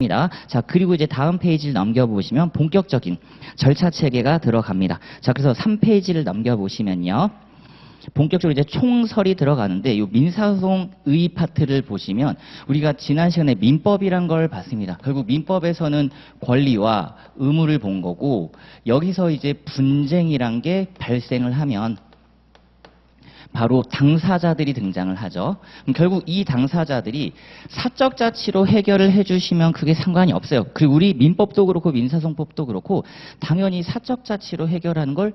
입니다. 자, 그리고 이제 다음 페이지를 넘겨보시면 본격적인 절차 체계가 들어갑니다. 자, 그래서 3페이지를 넘겨보시면요. 본격적으로 이제 총설이 들어가는데 이 민사소송의 파트를 보시면 우리가 지난 시간에 민법이란 걸 봤습니다. 결국 민법에서는 권리와 의무를 본 거고 여기서 이제 분쟁이란 게 발생을 하면 바로 당사자들이 등장을 하죠. 그럼 결국 이 당사자들이 사적 자치로 해결을 해주시면 그게 상관이 없어요. 그리고 우리 민법도 그렇고 민사소송법도 그렇고 당연히 사적 자치로 해결하는 걸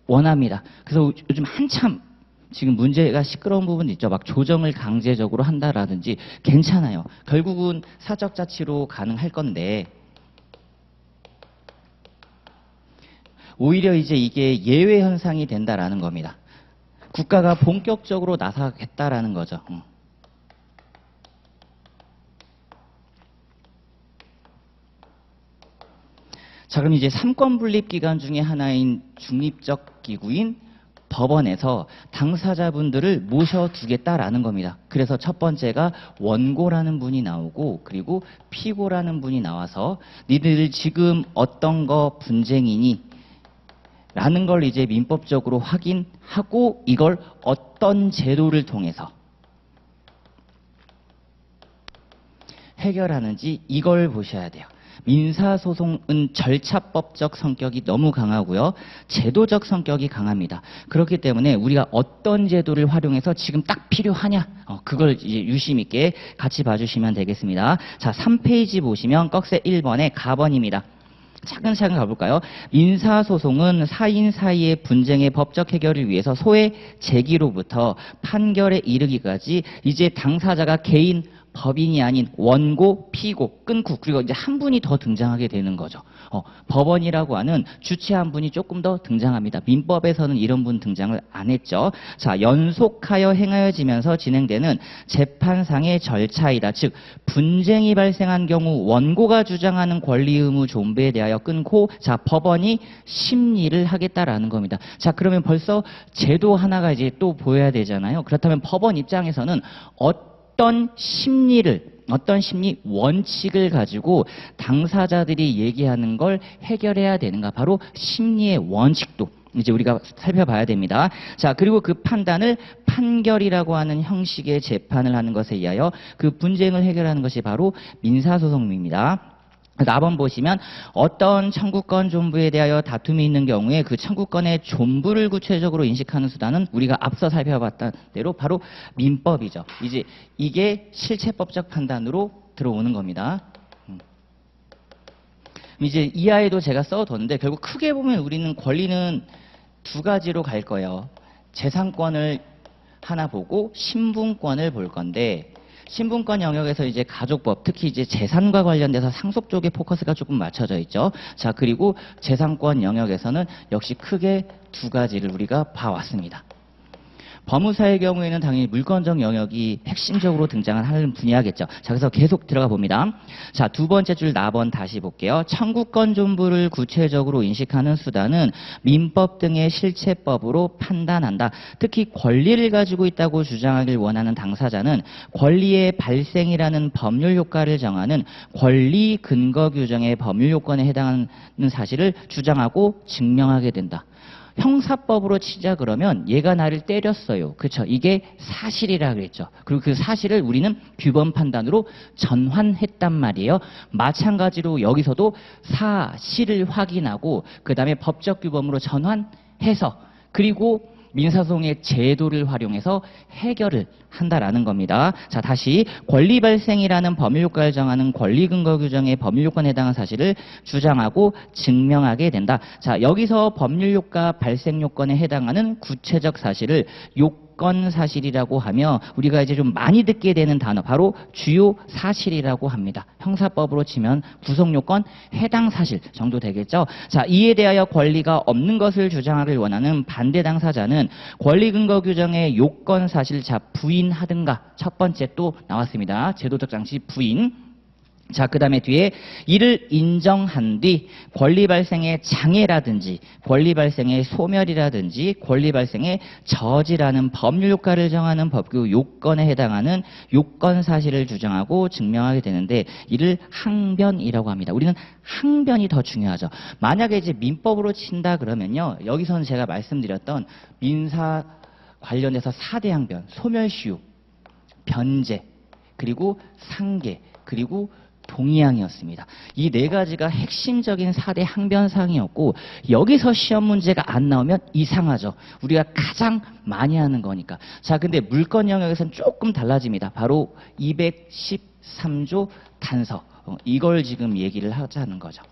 원합니다. 그래서 요즘 한참 지금 문제가 시끄러운 부분 있죠. 막 조정을 강제적으로 한다라든지 괜찮아요. 결국은 사적 자치로 가능할 건데 오히려 이제 이게 예외 현상이 된다라는 겁니다. 국가가 본격적으로 나서겠다라는 거죠. 자, 그럼 이제 삼권 분립 기관 중에 하나인 중립적 기구인 법원에서 당사자분들을 모셔두겠다라는 겁니다. 그래서 첫 번째가 원고라는 분이 나오고 그리고 피고라는 분이 나와서 니들 지금 어떤 거 분쟁이니? 라는 걸 이제 민법적으로 확인하고 이걸 어떤 제도를 통해서 해결하는지 이걸 보셔야 돼요. 민사소송은 절차법적 성격이 너무 강하고요. 제도적 성격이 강합니다. 그렇기 때문에 우리가 어떤 제도를 활용해서 지금 딱 필요하냐 그걸 이제 유심 있게 같이 봐주시면 되겠습니다. 자, 3페이지 보시면 꺽쇠 1번의 가번입니다. 차근차근 가볼까요? 민사소송은 사인 사이의 분쟁의 법적 해결을 위해서 소의 제기로부터 판결에 이르기까지 이제 당사자가 개인 법인이 아닌 원고, 피고, 끊고 그리고 이제 한 분이 더 등장하게 되는 거죠. 법원이라고 하는 주체 한 분이 조금 더 등장합니다. 민법에서는 이런 분 등장을 안 했죠. 자, 연속하여 행하여지면서 진행되는 재판상의 절차이다. 즉 분쟁이 발생한 경우 원고가 주장하는 권리 의무 존배에 대하여 끊고 자 법원이 심리를 하겠다라는 겁니다. 자, 그러면 벌써 제도 하나가 이제 또 보여야 되잖아요. 그렇다면 법원 입장에서는 어떤 심리 원칙을 가지고 당사자들이 얘기하는 걸 해결해야 되는가? 바로 심리의 원칙도 이제 우리가 살펴봐야 됩니다. 자, 그리고 그 판단을 판결이라고 하는 형식의 재판을 하는 것에 의하여 그 분쟁을 해결하는 것이 바로 민사소송입니다. 4번 보시면 어떤 청구권 존부에 대하여 다툼이 있는 경우에 그 청구권의 존부를 구체적으로 인식하는 수단은 우리가 앞서 살펴봤던 대로 바로 민법이죠. 이제 이게 실체법적 판단으로 들어오는 겁니다. 이제 이하에도 제가 써뒀는데 결국 크게 보면 우리는 권리는 두 가지로 갈 거예요. 재산권을 하나 보고 신분권을 볼 건데 신분권 영역에서 이제 가족법, 특히 이제 재산과 관련돼서 상속 쪽에 포커스가 조금 맞춰져 있죠. 자, 그리고 재산권 영역에서는 역시 크게 두 가지를 우리가 봐왔습니다. 법무사의 경우에는 당연히 물권적 영역이 핵심적으로 등장을 하는 분야겠죠. 자, 그래서 계속 들어가 봅니다. 자, 두 번째 줄 4번 다시 볼게요. 청구권 존부를 구체적으로 인식하는 수단은 민법 등의 실체법으로 판단한다. 특히 권리를 가지고 있다고 주장하길 원하는 당사자는 권리의 발생이라는 법률 효과를 정하는 권리 근거 규정의 법률 요건에 해당하는 사실을 주장하고 증명하게 된다. 형사법으로 치자 그러면 얘가 나를 때렸어요. 그렇죠? 이게 사실이라 그랬죠. 그리고 그 사실을 우리는 규범 판단으로 전환했단 말이에요. 마찬가지로 여기서도 사실을 확인하고 그 다음에 법적 규범으로 전환해서 그리고 민사소송의 제도를 활용해서 해결을 한다라는 겁니다. 자, 다시 권리 발생이라는 법률 효과를 정하는 권리 근거 규정의 법률 요건에 해당하는 사실을 주장하고 증명하게 된다. 자, 여기서 법률 효과 발생 요건에 해당하는 구체적 사실을 요건 사실이라고 하며 우리가 이제 좀 많이 듣게 되는 단어 바로 주요 사실이라고 합니다. 형사법으로 치면 구성 요건 해당 사실 정도 되겠죠. 자, 이에 대하여 권리가 없는 것을 주장하길 원하는 반대 당사자는 권리 근거 규정의 요건 사실 자 부인하든가 첫 번째 또 나왔습니다. 제도적 장치 부인. 자, 그 다음에 뒤에 이를 인정한 뒤 권리 발생의 장애라든지 권리 발생의 소멸이라든지 권리 발생의 저지라는 법률 효과를 정하는 법규 요건에 해당하는 요건 사실을 주장하고 증명하게 되는데 이를 항변이라고 합니다. 우리는 항변이 더 중요하죠. 만약에 이제 민법으로 친다 그러면요. 여기서는 제가 말씀드렸던 민사 관련해서 4대 항변, 소멸시효, 변제, 그리고 상계, 그리고 동의항이었습니다. 이 네 가지가 핵심적인 4대 항변사항이었고 여기서 시험 문제가 안 나오면 이상하죠. 우리가 가장 많이 하는 거니까. 자, 근데 물권 영역에서는 조금 달라집니다. 바로 213조 단서. 이걸 지금 얘기를 하자는 거죠.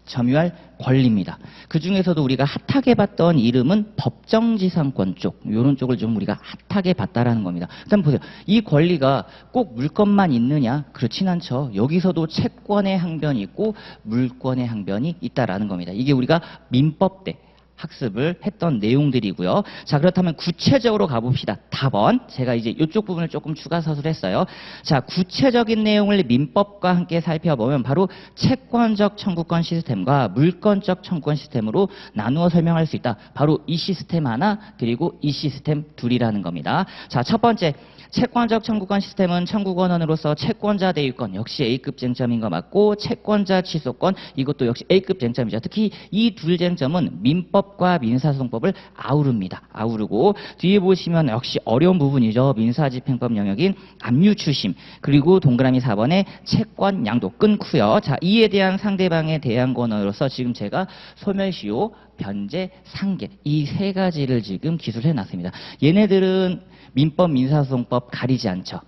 점유할 권리입니다. 그 중에서도 우리가 핫하게 봤던 이름은 법정지상권 쪽, 이런 쪽을 좀 우리가 핫하게 봤다라는 겁니다. 일단 보세요. 이 권리가 꼭 물권만 있느냐? 그렇진 않죠. 여기서도 채권의 항변이 있고 물권의 항변이 있다라는 겁니다. 이게 우리가 민법 때 학습을 했던 내용들이고요. 자, 그렇다면 구체적으로 가봅시다. 답은 제가 이제 이쪽 부분을 조금 추가 서술을 했어요. 자, 구체적인 내용을 민법과 함께 살펴보면 바로 채권적 청구권 시스템과 물권적 청구권 시스템으로 나누어 설명할 수 있다. 바로 이 시스템 하나 그리고 이 시스템 둘이라는 겁니다. 자, 첫 번째 채권적 청구권 시스템은 청구권원으로서 채권자 대유권 역시 A급 쟁점인 거 맞고 채권자 취소권 이것도 역시 A급 쟁점이죠. 특히 이 둘 쟁점은 민법과 민사소송법을 아우릅니다. 아우르고 뒤에 보시면 역시 어려운 부분이죠. 민사집행법 영역인 압류추심 그리고 동그라미 4번에 채권 양도 끊고요. 자, 이에 대한 상대방의 대항권원으로서 지금 제가 소멸시효, 변제, 상계 이 세 가지를 지금 기술해 놨습니다. 얘네들은 민법, 민사소송법 가리지 않죠.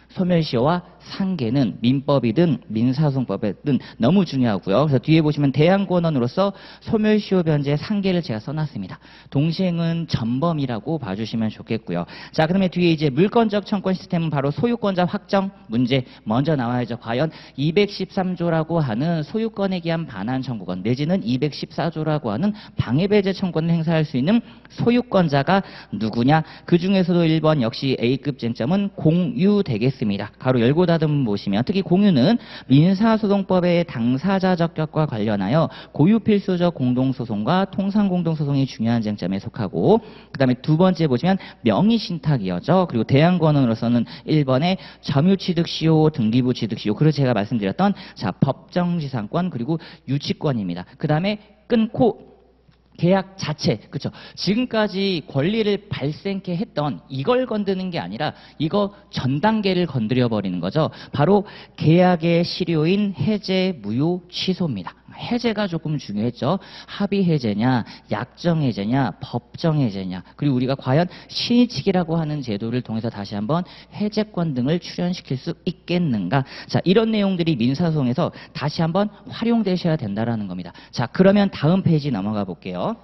소멸시효와 상계는 민법이든 민사소송법이든 너무 중요하고요. 그래서 뒤에 보시면 대항권원으로서 소멸시효, 변제, 상계를 제가 써놨습니다. 동시행은 전범이라고 봐주시면 좋겠고요. 자, 그다음에 뒤에 이제 물권적 청구권 시스템은 바로 소유권자 확정 문제 먼저 나와야죠. 과연 213조라고 하는 소유권에 기한 반환 청구권 내지는 214조라고 하는 방해배제 청구권을 행사할 수 있는 소유권자가 누구냐? 그 중에서도 1번 역시 A급 쟁점은 공유되겠습니다. 가로 열고 닫음 보시면 특히 공유는 민사소송법의 당사자 적격과 관련하여 고유필수적 공동소송과 통상공동소송이 중요한 쟁점에 속하고 그 다음에 두 번째 보시면 명의신탁이었죠. 그리고 대항권원으로서는 1번에 점유취득시효, 등기부 취득시효 그래서 제가 말씀드렸던 자 법정지상권 그리고 유치권입니다. 그 다음에 끊고 계약 자체, 그렇죠. 지금까지 권리를 발생케 했던 이걸 건드는 게 아니라 이거 전 단계를 건드려 버리는 거죠. 바로 계약의 실효인 해제, 무효, 취소입니다. 해제가 조금 중요했죠. 합의 해제냐, 약정 해제냐, 법정 해제냐. 그리고 우리가 과연 신의칙이라고 하는 제도를 통해서 다시 한번 해제권 등을 출현시킬 수 있겠는가. 자, 이런 내용들이 민사소송에서 다시 한번 활용되셔야 된다라는 겁니다. 자, 그러면 다음 페이지 넘어가 볼게요.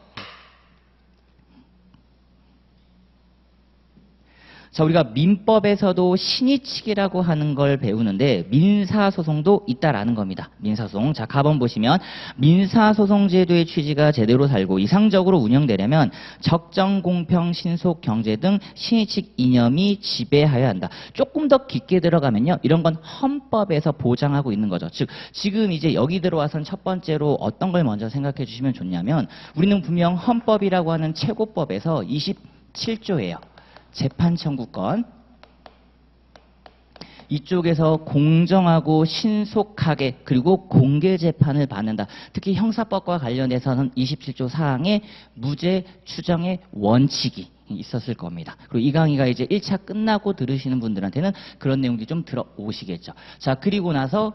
자, 우리가 민법에서도 신의칙이라고 하는 걸 배우는데 민사소송도 있다라는 겁니다. 민사소송. 자, 가번 보시면 민사소송제도의 취지가 제대로 살고 이상적으로 운영되려면 적정, 공평, 신속, 경제 등 신의칙 이념이 지배하여야 한다. 조금 더 깊게 들어가면요. 이런 건 헌법에서 보장하고 있는 거죠. 즉, 지금 이제 여기 들어와선 첫 번째로 어떤 걸 먼저 생각해 주시면 좋냐면 우리는 분명 헌법이라고 하는 최고법에서 27조예요. 재판 청구권 이쪽에서 공정하고 신속하게 그리고 공개 재판을 받는다. 특히 형사법과 관련해서는 27조 사항에 무죄 추정의 원칙이 있었을 겁니다. 그리고 이 강의가 이제 1차 끝나고 들으시는 분들한테는 그런 내용들이 좀 들어오시겠죠. 자, 그리고 나서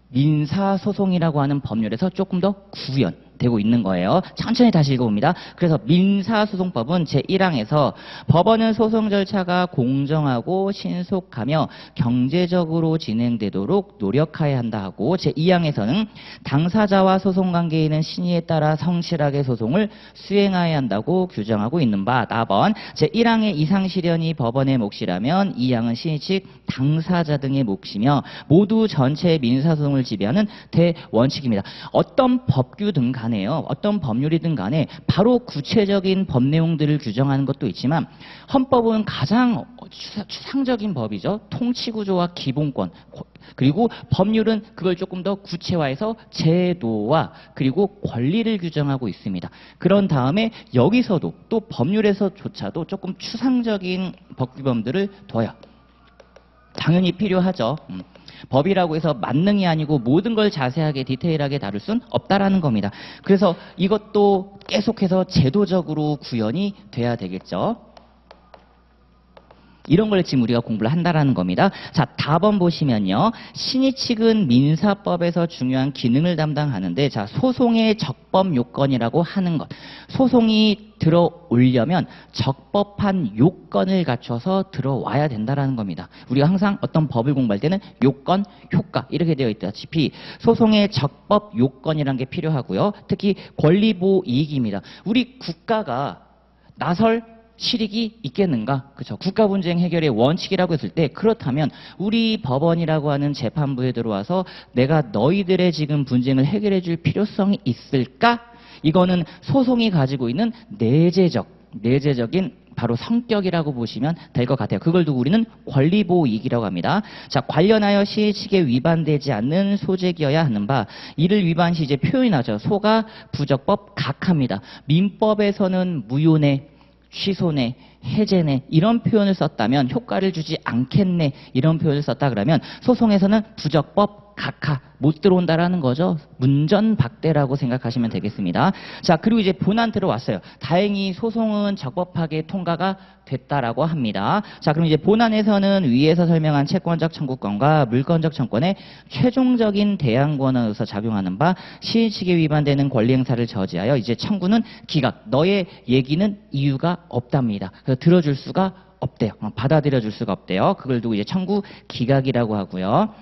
민사소송이라고 하는 법률에서 조금 더 구현되고 있는 거예요. 천천히 다시 읽어봅니다. 그래서 민사소송법은 제1항에서 법원은 소송 절차가 공정하고 신속하며 경제적으로 진행되도록 노력해야 한다 하고 제2항에서는 당사자와 소송관계인은 신의에 따라 성실하게 소송을 수행해야 한다고 규정하고 있는 바 나번 제1항의 이상실현이 법원의 몫이라면 2항은 신의칙 당사자 등의 몫이며 모두 전체 민사소송을 지배하는 대원칙입니다. 어떤 법규 등 간에 간에요. 어떤 법률이든 간에 바로 구체적인 법 내용들을 규정하는 것도 있지만 헌법은 가장 추상적인 법이죠. 통치구조와 기본권. 그리고 법률은 그걸 조금 더 구체화해서 제도와 그리고 권리를 규정하고 있습니다. 그런 다음에 여기서도 또 법률에서조차도 조금 추상적인 법 규범들을 둬요. 당연히 필요하죠. 법이라고 해서 만능이 아니고 모든 걸 자세하게 디테일하게 다룰 순 없다라는 겁니다. 그래서 이것도 계속해서 제도적으로 구현이 돼야 되겠죠. 이런 걸 지금 우리가 공부를 한다라는 겁니다. 자, 답번 보시면요. 신의칙은 민사법에서 중요한 기능을 담당하는데, 자, 소송의 적법 요건이라고 하는 것. 소송이 들어오려면 적법한 요건을 갖춰서 들어와야 된다라는 겁니다. 우리가 항상 어떤 법을 공부할 때는 요건, 효과 이렇게 되어 있다시피 소송의 적법 요건이라는 게 필요하고요. 특히 권리보호 이익입니다. 우리 국가가 나설 실익이 있겠는가? 그렇죠. 국가 분쟁 해결의 원칙이라고 했을 때 그렇다면 우리 법원이라고 하는 재판부에 들어와서 내가 너희들의 지금 분쟁을 해결해 줄 필요성이 있을까? 이거는 소송이 가지고 있는 내재적인 바로 성격이라고 보시면 될 것 같아요. 그걸 두고 우리는 권리보호 이익이라고 합니다. 자, 관련하여 시의칙에 위반되지 않는 소재기여야 하는 바, 이를 위반 시 이제 표현이 나죠. 소가 부적법 각합니다. 민법에서는 무효네, 취소네, 해제네 이런 표현을 썼다면 효과를 주지 않겠네 이런 표현을 썼다 그러면 소송에서는 부적법 각하 못 들어온다라는 거죠. 문전박대라고 생각하시면 되겠습니다. 자, 그리고 이제 본안 들어왔어요. 다행히 소송은 적법하게 통과가 됐다라고 합니다. 자, 그럼 이제 본안에서는 위에서 설명한 채권적 청구권과 물권적 청구권의 최종적인 대항 권한으로서 작용하는 바 시의칙에 위반되는 권리 행사를 저지하여 이제 청구는 기각. 너의 얘기는 이유가 없답니다. 그래서 들어줄 수가 없대요. 받아들여 줄 수가 없대요. 그걸 두고 이제 청구 기각이라고 하고요.